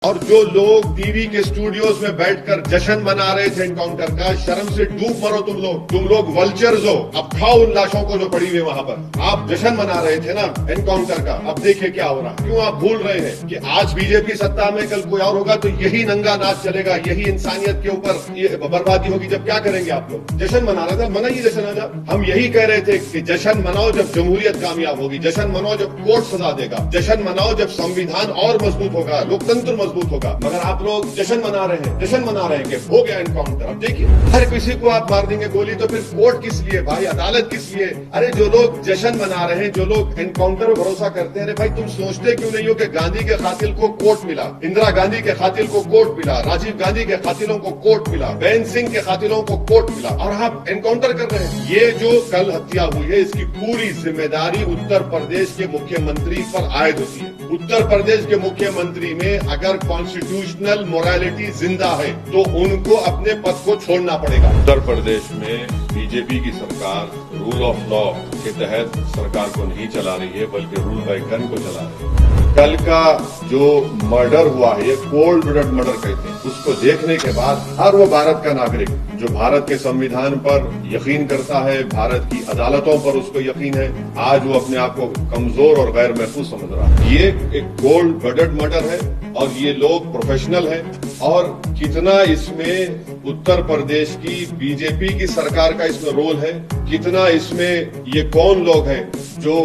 और जो लोग टीवी के स्टूडियोज में बैठकर जश्न मना रहे थे एनकाउंटर का, शर्म से डूब मरो तुम लोग वल्चर्स हो। अब खाओ उन लाशों को जो पड़ी हुई वहां पर। आप जश्न मना रहे थे ना एनकाउंटर का, अब देखिए क्या हो रहा है। क्यों आप भूल रहे हैं कि आज बीजेपी सत्ता में, कल कोई और होगा तो यही नंगा नाच चलेगा, यही इंसानियत के ऊपर ये बर्बादी होगी। जब क्या करेंगे आप लोग? जश्न मना रहे थे, मनाइए जश्न। आज हम यही कह रहे थे कि जश्न मनाओ जब जमहूरियत कामयाब होगी, जश्न मनाओ जब कोर्ट सजा देगा, जश्न मनाओ जब संविधान और मजबूत होगा, लोकतंत्र मजबूत होगा। मगर आप लोग जश्न मना रहे हैं कि हो गया एनकाउंटर। अब देखिए, हर किसी को आप मार देंगे गोली, तो फिर कोर्ट किस लिए भाई, अदालत किस लिए? अरे जो लोग जश्न मना रहे हैं, जो लोग एनकाउंटर पर भरोसा करते हैं, अरे भाई तुम सोचते क्यों नहीं हो कि गांधी के कातिल को कोर्ट मिला, इंदिरा गांधी के कातिल को कोर्ट मिला, राजीव गांधी के कातिलों को कोर्ट मिला, बेन सिंह के कातिलों को कोर्ट मिला, और आप एनकाउंटर कर रहे हैं। ये जो कल हत्या हुई है, इसकी पूरी जिम्मेदारी उत्तर प्रदेश के मुख्यमंत्री पर आयद होती है। उत्तर प्रदेश के मुख्यमंत्री में अगर कॉन्स्टिट्यूशनल मोरालिटी जिंदा है तो उनको अपने पद को छोड़ना पड़ेगा। उत्तर प्रदेश में बीजेपी की सरकार रूल ऑफ लॉ के तहत सरकार को नहीं चला रही है, बल्कि रूल बाय गन को चला रही है। कल का जो मर्डर हुआ है, ये कोल्ड ब्लड मर्डर कहते हैं। उसको देखने के बाद हर वो भारत का नागरिक जो भारत के संविधान पर यकीन करता है, भारत की अदालतों पर उसको यकीन है, आज वो अपने आप को कमजोर और गैर महफूज समझ रहा है। ये एक कोल्ड ब्लडेड मर्डर है और ये लोग प्रोफेशनल हैं। और कितना इसमें उत्तर प्रदेश की बीजेपी की सरकार का इसमें रोल है, कितना इसमें ये कौन लोग हैं जो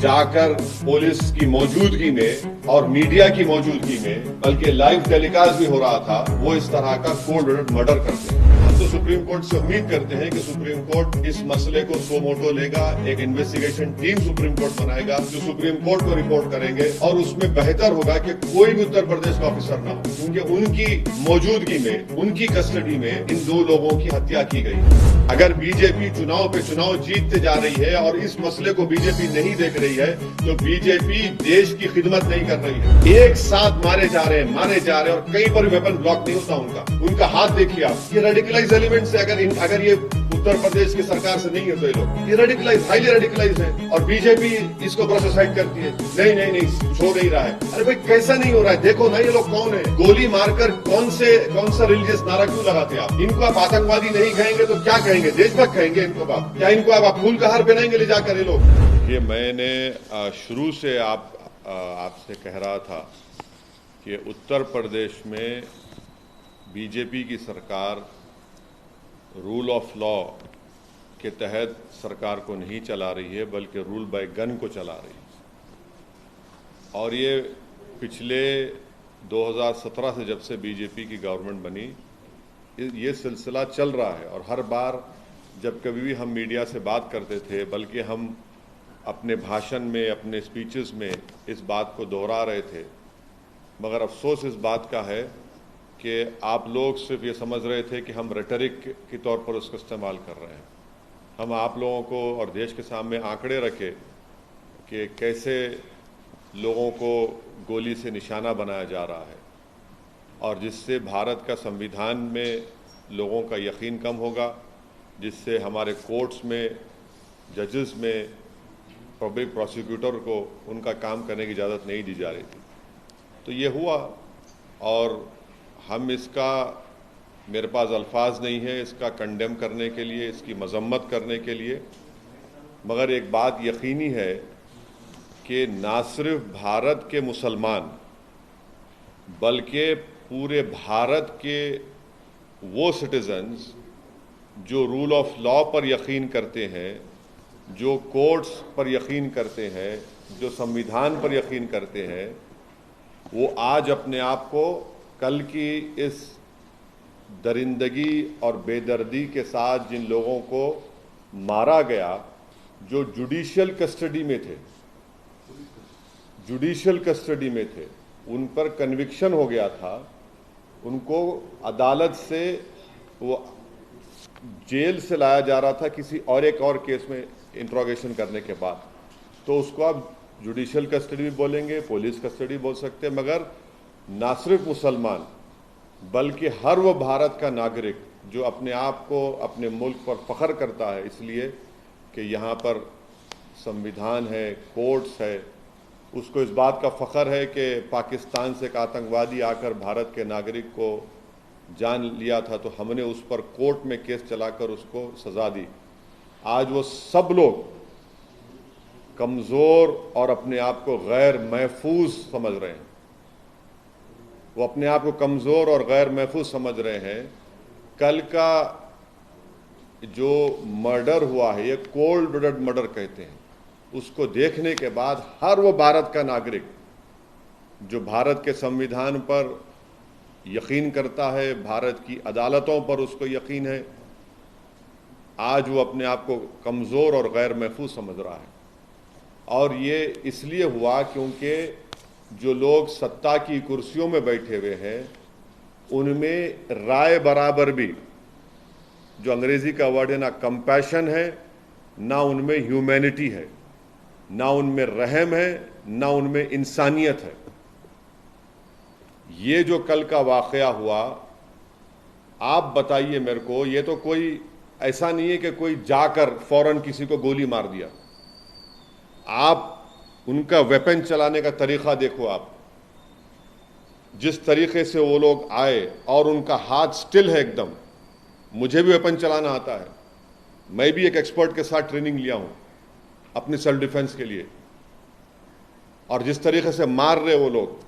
जाकर पुलिस की मौजूदगी में और मीडिया की मौजूदगी में, बल्कि लाइव टेलीकास्ट भी हो रहा था, वो इस तरह का कोल्ड ब्लडेड मर्डर करते हैं। हम तो सुप्रीम कोर्ट से उम्मीद करते हैं कि सुप्रीम कोर्ट इस मसले को सो मोटो लेगा, एक इन्वेस्टिगेशन टीम सुप्रीम कोर्ट बनाएगा जो सुप्रीम कोर्ट को रिपोर्ट करेंगे, और उसमें बेहतर होगा कि कोई भी उत्तर प्रदेश का ऑफिसर ना हो, क्योंकि उनकी मौजूदगी में, उनकी कस्टडी में इन दो लोगों की हत्या की गई। अगर बीजेपी चुनाव पे चुनाव जीतते जा रही है और इस मसले को बीजेपी नहीं देख रही है, तो बीजेपी देश की खिदमत नहीं कर रही है। एक साथ मारे जा रहे हैं और कहीं पर वेपन ब्लॉक नहीं होता उनका हाथ देखिए आप। ये रेडिकलाइज एलिमेंट से अगर ये उत्तर प्रदेश की सरकार से नहीं है तो ये लोग ये रेडिकलाइज, हाईली रेडिकलाइज है, और बीजेपी इसको प्रोसेसाइड करती है। नहीं कुछ हो नहीं रहा है। अरे भाई कैसा नहीं हो रहा है? देखो ना ये लोग कौन है। गोली मारकर कौन सा रिलीजियस नारा क्यों लगाते हैं आप? इनको आप आतंकवादी नहीं कहेंगे तो क्या कहेंगे? देशभक्त कहेंगे इनको आप? क्या इनको आप फूल का हार पहनाएंगे ले जाकर ये लोग? ये मैंने शुरू से आपसे कह रहा था कि उत्तर प्रदेश में बीजेपी की सरकार रूल ऑफ लॉ के तहत सरकार को नहीं चला रही है, बल्कि रूल बाय गन को चला रही है। और ये पिछले 2017 से जब से बीजेपी की गवर्नमेंट बनी, ये सिलसिला चल रहा है। और हर बार जब कभी भी हम मीडिया से बात करते थे, बल्कि हम अपने भाषण में, अपने स्पीचेस में इस बात को दोहरा रहे थे। मगर अफसोस इस बात का है कि आप लोग सिर्फ ये समझ रहे थे कि हम रेटरिक के तौर पर उसका इस्तेमाल कर रहे हैं। हम आप लोगों को और देश के सामने आंकड़े रखे कि कैसे लोगों को गोली से निशाना बनाया जा रहा है, और जिससे भारत का संविधान में लोगों का यकीन कम होगा, जिससे हमारे कोर्ट्स में, जजेस में, पब्लिक प्रोसिक्यूटर को उनका काम करने की इजाज़त नहीं दी जा रही थी। तो ये हुआ, और हम इसका, मेरे पास अल्फाज नहीं है इसका कंडेम करने के लिए, इसकी मजम्मत करने के लिए। मगर एक बात यकीनी है कि ना सिर्फ भारत के मुसलमान, बल्कि पूरे भारत के वो सिटीजन्स जो रूल ऑफ लॉ पर यकीन करते हैं, जो कोर्ट्स पर यकीन करते हैं, जो संविधान पर यकीन करते हैं, वो आज अपने आप को कल की इस दरिंदगी और बेदर्दी के साथ जिन लोगों को मारा गया, जो जुडिशियल कस्टडी में थे, उन पर कन्विक्शन हो गया था, उनको अदालत से वो जेल से लाया जा रहा था किसी और एक और केस में इंट्रोगेशन करने के बाद, तो उसको आप जुडिशियल कस्टडी भी बोलेंगे, पुलिस कस्टडी बोल सकते हैं। मगर ना सिर्फ मुसलमान, बल्कि हर वो भारत का नागरिक जो अपने आप को, अपने मुल्क पर फख्र करता है इसलिए कि यहाँ पर संविधान है, कोर्ट्स है, उसको इस बात का फख्र है कि पाकिस्तान से एक आतंकवादी आकर भारत के नागरिक को जान लिया था तो हमने उस पर कोर्ट में केस चलाकर उसको सजा दी। आज वो सब लोग कमज़ोर और अपने आप को गैर महफूज समझ रहे हैं। वो अपने आप को कमज़ोर और गैर महफूज समझ रहे हैं। कल का जो मर्डर हुआ है, ये कोल्ड ब्लडेड मर्डर कहते हैं, उसको देखने के बाद हर वो भारत का नागरिक जो भारत के संविधान पर यकीन करता है, भारत की अदालतों पर उसको यकीन है, आज वो अपने आप को कमज़ोर और गैर महफूज समझ रहा है। और ये इसलिए हुआ क्योंकि जो लोग सत्ता की कुर्सियों में बैठे हुए हैं उनमें राय बराबर भी, जो अंग्रेजी का वर्ड है, ना कंपैशन है, ना उनमें ह्यूमैनिटी है, ना उनमें रहम है, ना उनमें इंसानियत है। ये जो कल का वाकया हुआ, आप बताइए मेरे को, ये तो कोई ऐसा नहीं है कि कोई जाकर फौरन किसी को गोली मार दिया। आप उनका वेपन चलाने का तरीका देखो, आप जिस तरीके से वो लोग आए और उनका हाथ स्टिल है एकदम। मुझे भी वेपन चलाना आता है, मैं भी एक एक्सपर्ट के साथ ट्रेनिंग लिया हूं अपनी सेल्फ डिफेंस के लिए। और जिस तरीके से मार रहे वो लोग,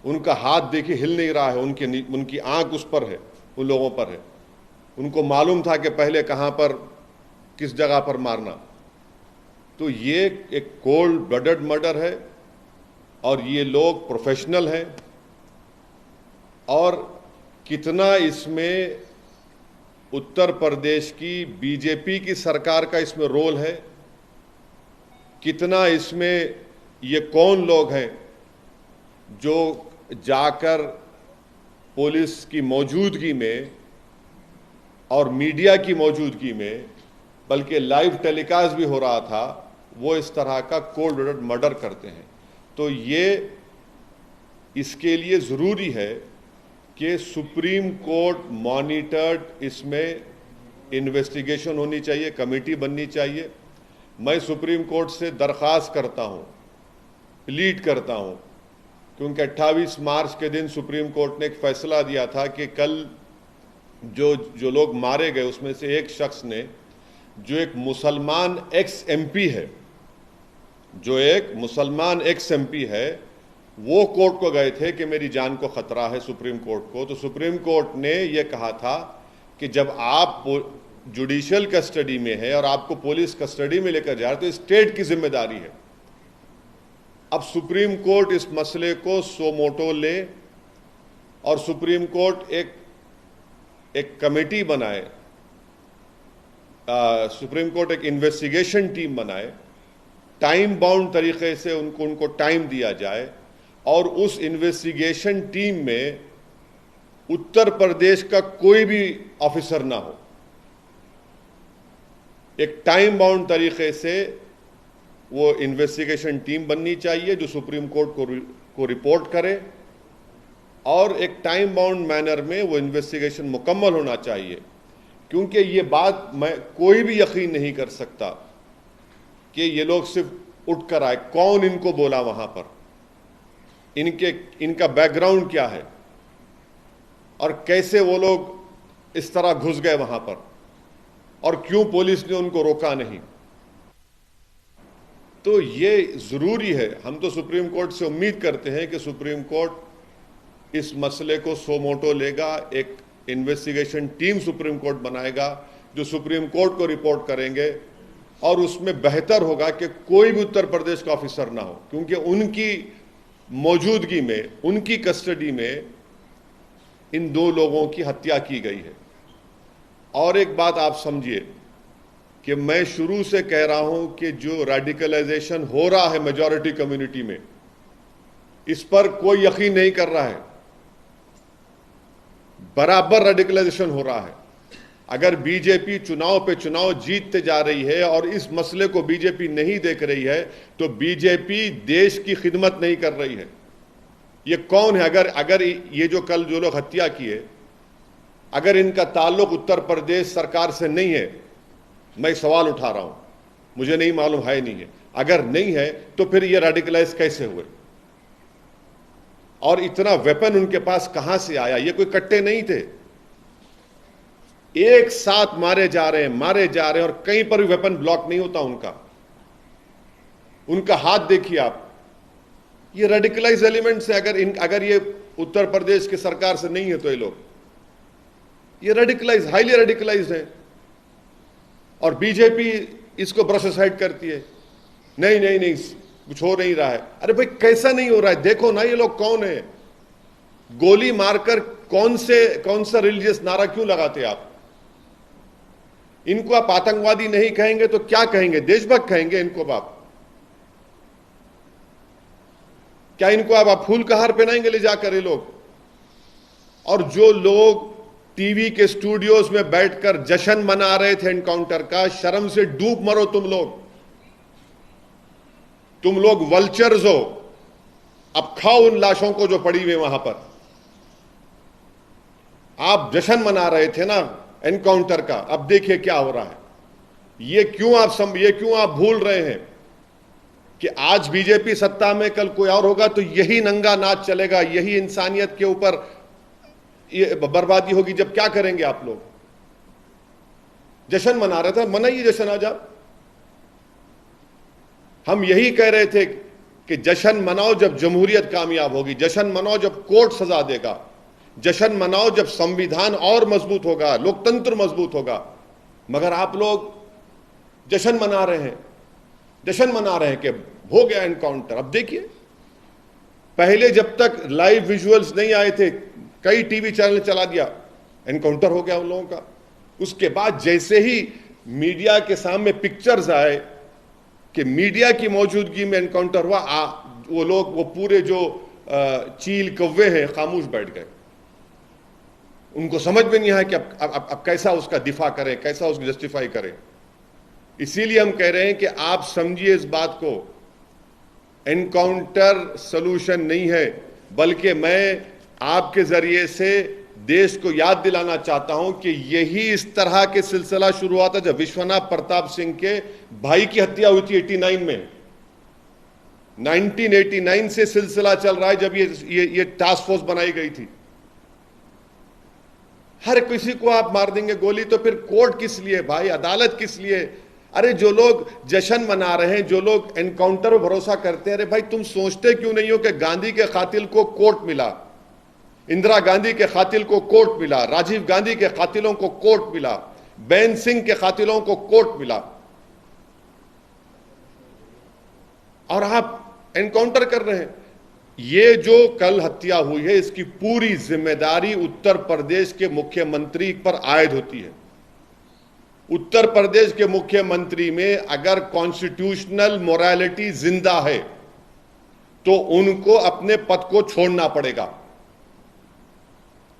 उनका हाथ देखिए हिल नहीं रहा है, उनकी आंख उस पर है, उन लोगों पर है। उनको मालूम था कि पहले कहां पर, किस जगह पर मारना। तो ये एक कोल्ड ब्लडेड मर्डर है और ये लोग प्रोफेशनल हैं। और कितना इसमें उत्तर प्रदेश की बीजेपी की सरकार का इसमें रोल है, कितना इसमें ये कौन लोग हैं जो जाकर पुलिस की मौजूदगी में और मीडिया की मौजूदगी में, बल्कि लाइव टेलीकास्ट भी हो रहा था, वो इस तरह का कोल्ड ब्लडेड मर्डर करते हैं। तो ये इसके लिए ज़रूरी है कि सुप्रीम कोर्ट मॉनिटर्ड इसमें इन्वेस्टिगेशन होनी चाहिए, कमेटी बननी चाहिए। मैं सुप्रीम कोर्ट से दरख्वास्त करता हूं, प्लीड करता हूं, क्योंकि 28 मार्च के दिन सुप्रीम कोर्ट ने एक फैसला दिया था कि कल जो लोग मारे गए उसमें से एक शख्स ने, जो एक मुसलमान एक्स एमपी है, वो कोर्ट को गए थे कि मेरी जान को खतरा है, सुप्रीम कोर्ट को। तो सुप्रीम कोर्ट ने यह कहा था कि जब आप जुडिशियल कस्टडी में है और आपको पुलिस कस्टडी में लेकर जा रहे तो स्टेट की जिम्मेदारी है। अब सुप्रीम कोर्ट इस मसले को सो मोटो ले और सुप्रीम कोर्ट एक कमेटी बनाए, सुप्रीम कोर्ट एक इन्वेस्टिगेशन टीम बनाए, टाइम बाउंड तरीके से उनको टाइम दिया जाए और उस इन्वेस्टिगेशन टीम में उत्तर प्रदेश का कोई भी ऑफिसर ना हो। एक टाइम बाउंड तरीके से वो इन्वेस्टिगेशन टीम बननी चाहिए जो सुप्रीम कोर्ट को रिपोर्ट करे और एक टाइम बाउंड मैनर में वो इन्वेस्टिगेशन मुकम्मल होना चाहिए। क्योंकि ये बात मैं कोई भी यकीन नहीं कर सकता कि ये लोग सिर्फ उठकर आए, कौन इनको बोला वहां पर, इनका बैकग्राउंड क्या है और कैसे वो लोग इस तरह घुस गए वहां पर और क्यों पुलिस ने उनको रोका नहीं। तो ये जरूरी है। हम तो सुप्रीम कोर्ट से उम्मीद करते हैं कि सुप्रीम कोर्ट इस मसले को सो मोटो लेगा, एक इन्वेस्टिगेशन टीम सुप्रीम कोर्ट बनाएगा जो सुप्रीम कोर्ट को रिपोर्ट करेंगे और उसमें बेहतर होगा कि कोई भी उत्तर प्रदेश का ऑफिसर ना हो, क्योंकि उनकी मौजूदगी में, उनकी कस्टडी में इन दो लोगों की हत्या की गई है। और एक बात आप समझिए कि मैं शुरू से कह रहा हूं कि जो रेडिकलाइजेशन हो रहा है मेजॉरिटी कम्युनिटी में, इस पर कोई यकीन नहीं कर रहा है। बराबर रेडिकलाइजेशन हो रहा है। अगर बीजेपी चुनाव पे चुनाव जीतते जा रही है और इस मसले को बीजेपी नहीं देख रही है तो बीजेपी देश की खिदमत नहीं कर रही है। ये कौन है? अगर ये जो कल जो लोग हत्या किए, अगर इनका ताल्लुक उत्तर प्रदेश सरकार से नहीं है, मैं सवाल उठा रहा हूं, मुझे नहीं मालूम है नहीं है। अगर नहीं है तो फिर ये रेडिकलाइज कैसे हुए और इतना वेपन उनके पास कहां से आया? ये कोई कट्टे नहीं थे, एक साथ मारे जा रहे हैं और कहीं पर भी वेपन ब्लॉक नहीं होता उनका हाथ देखिए आप। ये रेडिकलाइज एलिमेंट से अगर ये उत्तर प्रदेश की सरकार से नहीं है तो ये रेडिकलाइज, हाईली रेडिकलाइज है और बीजेपी इसको ब्रश असाइड करती है। नहीं कुछ हो नहीं रहा है। अरे भाई कैसा नहीं हो रहा है? देखो ना ये लोग कौन है, गोली मारकर कौन सा रिलीजियस नारा क्यों लगाते आप? इनको आप आतंकवादी नहीं कहेंगे तो क्या कहेंगे? देशभक्त कहेंगे इनको आप? क्या इनको आप फूल का हार पहनाएंगे ले जाकर ये लोग? और जो लोग टीवी के स्टूडियोज में बैठकर जश्न मना रहे थे एनकाउंटर का, शर्म से डूब मरो तुम लोग वल्चर्स हो। अब खाओ उन लाशों को जो पड़ी हुई वहां पर। आप जश्न मना रहे थे ना एनकाउंटर का, अब देखिए क्या हो रहा है। ये क्यों आप भूल रहे हैं कि आज बीजेपी सत्ता में, कल कोई और होगा तो यही नंगा नाच चलेगा, यही इंसानियत के ऊपर ये बर्बादी होगी। जब क्या करेंगे आप लोग? जश्न मना रहे थे, मनाइए जश्न आज आप। हम यही कह रहे थे कि जश्न मनाओ जब जमहूरियत कामयाब होगी, जश्न मनाओ जब कोर्ट सजा देगा, जश्न मनाओ जब संविधान और मजबूत होगा, लोकतंत्र मजबूत होगा। मगर आप लोग जश्न मना रहे हैं कि हो गया एनकाउंटर। अब देखिए, पहले जब तक लाइव विजुअल्स नहीं आए थे, कई टीवी चैनल चला दिया, एनकाउंटर हो गया उन लोगों का। उसके बाद जैसे ही मीडिया के सामने पिक्चर्स आए कि मीडिया की मौजूदगी में एनकाउंटर हुआ, वो पूरे जो चील कौवे हैं खामोश बैठ गए। उनको समझ में नहीं आया कि अब कैसा उसका दिफा करें, कैसा उसको जस्टिफाई करें। इसीलिए हम कह रहे हैं कि आप समझिए इस बात को, एनकाउंटर सॉल्यूशन नहीं है, बल्कि मैं आपके जरिए से देश को याद दिलाना चाहता हूं कि यही इस तरह के सिलसिला शुरू हुआ था जब विश्वनाथ प्रताप सिंह के भाई की हत्या हुई थी 89 में। 1989 से सिलसिला चल रहा है जब ये टास्क फोर्स बनाई गई थी। हर किसी को आप मार देंगे गोली तो फिर कोर्ट किस लिए भाई, अदालत किस लिए? अरे जो लोग जश्न मना रहे हैं, जो लोग एनकाउंटर पर भरोसा करते हैं, अरे भाई तुम सोचते क्यों नहीं हो कि गांधी के कातिल को कोर्ट मिला, इंदिरा गांधी के कातिल को कोर्ट मिला, राजीव गांधी के कातिलों को कोर्ट मिला, बेन सिंह के कातिलों को कोर्ट मिला, और आप एनकाउंटर कर रहे हैं। ये जो कल हत्या हुई है इसकी पूरी जिम्मेदारी उत्तर प्रदेश के मुख्यमंत्री पर आयद होती है। उत्तर प्रदेश के मुख्यमंत्री में अगर कॉन्स्टिट्यूशनल मोरालिटी जिंदा है तो उनको अपने पद को छोड़ना पड़ेगा।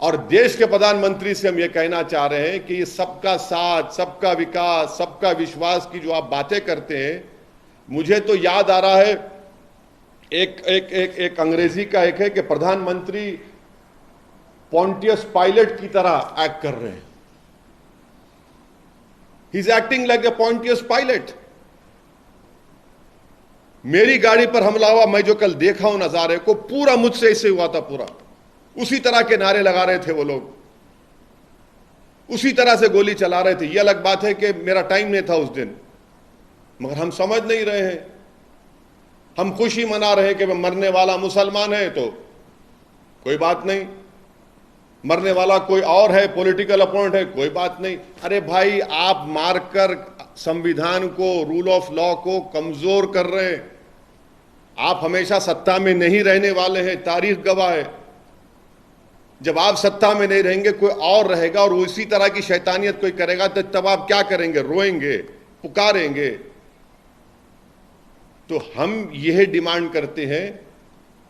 और देश के प्रधानमंत्री से हम यह कहना चाह रहे हैं कि ये सबका साथ, सबका विकास, सबका विश्वास की जो आप बातें करते हैं, मुझे तो याद आ रहा है एक अंग्रेजी का एक है कि प्रधानमंत्री पॉन्टियस पायलट की तरह एक्ट कर रहे हैं। He is acting like a Pontius Pilate. मेरी गाड़ी पर हमला हुआ, मैं जो कल देखा हूं नजारे को, पूरा मुझसे ऐसे हुआ था, पूरा उसी तरह के नारे लगा रहे थे वो लोग, उसी तरह से गोली चला रहे थे। यह अलग बात है कि मेरा टाइम नहीं था उस दिन, मगर हम समझ नहीं रहे हैं। हम खुशी मना रहे हैं कि मरने वाला मुसलमान है तो कोई बात नहीं, मरने वाला कोई और है, पॉलिटिकल अपोनेंट है, कोई बात नहीं। अरे भाई आप मारकर संविधान को, रूल ऑफ लॉ को कमजोर कर रहे हैं। आप हमेशा सत्ता में नहीं रहने वाले हैं, तारीख गवाह है। जब आप सत्ता में नहीं रहेंगे कोई और रहेगा और उसी तरह की शैतानियत कोई करेगा तो तब आप क्या करेंगे? रोएंगे, पुकारेंगे। तो हम यह डिमांड करते हैं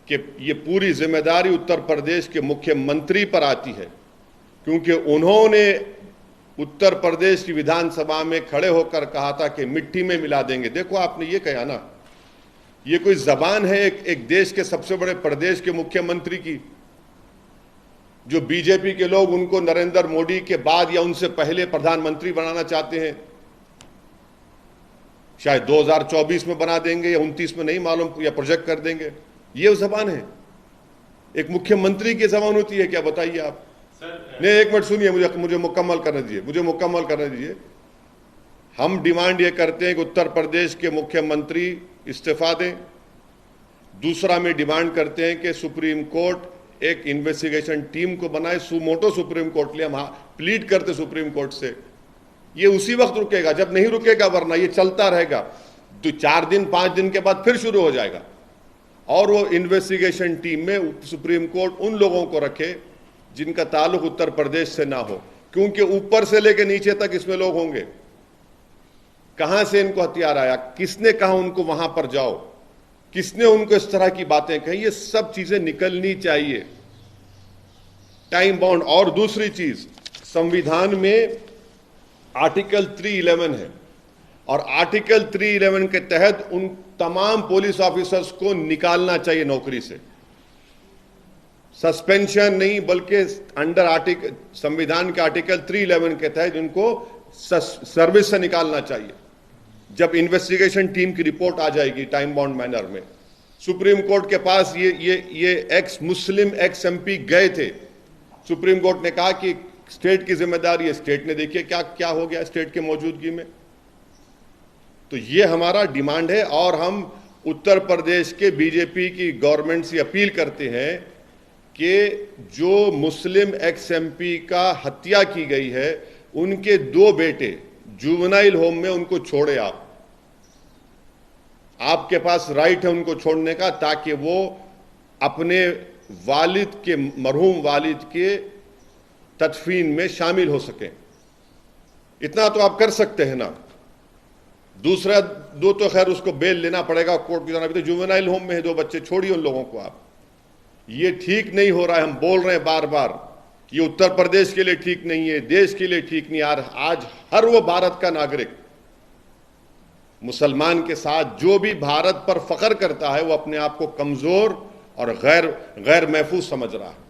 कि ये पूरी जिम्मेदारी उत्तर प्रदेश के मुख्यमंत्री पर आती है, क्योंकि उन्होंने उत्तर प्रदेश की विधानसभा में खड़े होकर कहा था कि मिट्टी में मिला देंगे। देखो आपने ये कहा ना, ये कोई जबान है एक देश के सबसे बड़े प्रदेश के मुख्यमंत्री की, जो बीजेपी के लोग उनको नरेंद्र मोदी के बाद या उनसे पहले प्रधानमंत्री बनाना चाहते हैं। शायद 2024 में बना देंगे या 29 में, नहीं मालूम, या प्रोजेक्ट कर देंगे। ये जबान है, एक मुख्यमंत्री की जबान होती है क्या? बताइए आप। नहीं, एक मिनट सुनिए, मुझे मुकम्मल करने दीजिए। हम डिमांड ये करते हैं कि उत्तर प्रदेश के मुख्यमंत्री इस्तीफा दें। दूसरा में डिमांड करते हैं कि सुप्रीम कोर्ट एक इन्वेस्टिगेशन टीम को बनाए, सुमोटो सुप्रीम कोर्ट ले, हम प्लीड करते सुप्रीम कोर्ट से। ये उसी वक्त रुकेगा जब नहीं रुकेगा, वरना ये चलता रहेगा। 4 दिन 5 दिन के बाद फिर शुरू हो जाएगा। और वो इन्वेस्टिगेशन टीम में सुप्रीम कोर्ट उन लोगों को रखे जिनका ताल्लुक उत्तर प्रदेश से ना हो, क्योंकि ऊपर से लेकर नीचे तक इसमें लोग होंगे। कहां से इनको हथियार आया, किसने कहा उनको वहां पर जाओ, किसने उनको इस तरह की बातें कही, ये सब चीजें निकलनी चाहिए, टाइम बाउंड। और दूसरी चीज, संविधान में आर्टिकल 311 है, और आर्टिकल 311 के तहत उन तमाम पुलिस ऑफिसर्स को निकालना चाहिए नौकरी से। सस्पेंशन नहीं, बल्कि अंडर संविधान के आर्टिकल 311 के तहत उनको सर्विस से निकालना चाहिए। जब इन्वेस्टिगेशन टीम की रिपोर्ट आ जाएगी टाइम बाउंड मैनर में, सुप्रीम कोर्ट के पास ये एक्स मुस्लिम एक्स एमपी गए थे। सुप्रीम कोर्ट ने कहा कि स्टेट की जिम्मेदारी है, स्टेट ने देखिए क्या क्या हो गया स्टेट के मौजूदगी में। तो ये हमारा डिमांड है, और हम उत्तर प्रदेश के बीजेपी की गवर्नमेंट से अपील करते हैं कि जो मुस्लिम एक्स एमपी का हत्या की गई है, उनके 2 बेटे जुवेनाइल होम में, उनको छोड़े आप। आपके पास राइट है उनको छोड़ने का, ताकि वो अपने वालिद के, मरहूम वालिद के तदफीन में शामिल हो सकें। इतना तो आप कर सकते हैं ना। दूसरा 2 तो खैर उसको बेल लेना पड़ेगा कोर्ट की तरफ। तो जुवेनाइल होम में है 2 बच्चे, छोड़िए उन लोगों को आप। ये ठीक नहीं हो रहा है, हम बोल रहे हैं बार बार, ये उत्तर प्रदेश के लिए ठीक नहीं है, देश के लिए ठीक नहीं। आज हर वो भारत का नागरिक, मुसलमान के साथ जो भी भारत पर फख्र करता है, वो अपने आप को कमजोर और गैर महफूज समझ रहा है।